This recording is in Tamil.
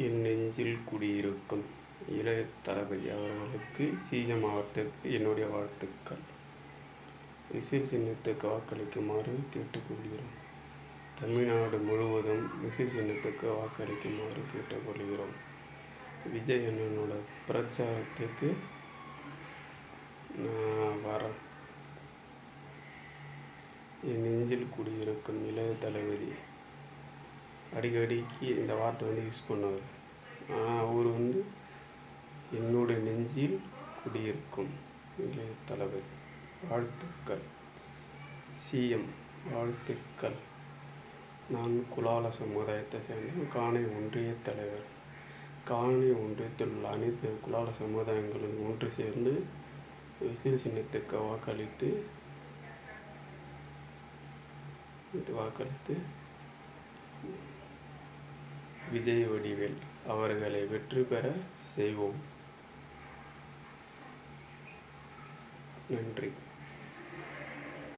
என் நெஞ்சில் குடியிருக்கும் இளைய தளபதி அவர்களுக்கு சிஎம் ஆவதற்கு என்னுடைய வாழ்த்துக்கள். விசில் சின்னத்துக்கு வாக்களிக்குமாறு கேட்டுக்கொள்கிறோம். தமிழ்நாடு முழுவதும் விசில் சின்னத்துக்கு வாக்களிக்குமாறு கேட்டுக்கொள்கிறோம். விஜய் அண்ணனோட பிரச்சாரத்துக்கு நான் வரேன். என் நெஞ்சில் குடியிருக்கும் இளைய தளபதி அடிக்கடிக்கு இந்த வார்த்தை யூஸ் பண்ணுவார். ஆனால் அவர் என்னுடைய நெஞ்சில் குடியிருக்கும் இளைய தளபதி. வாழ்த்துக்கள் சிஎம், வாழ்த்துக்கள். நான் குலால சமுதாயத்தை சேர்ந்த காணை ஒன்றிய தலைவர். காணை ஒன்றியத்தில் உள்ள அனைத்து குலால சமுதாயங்களும் ஒன்று சேர்ந்து விசில் சின்னத்துக்கு வாக்களித்து விஜய் வடிவேல் அவர்களை வெற்றி பெற செய்வோம். நன்றி.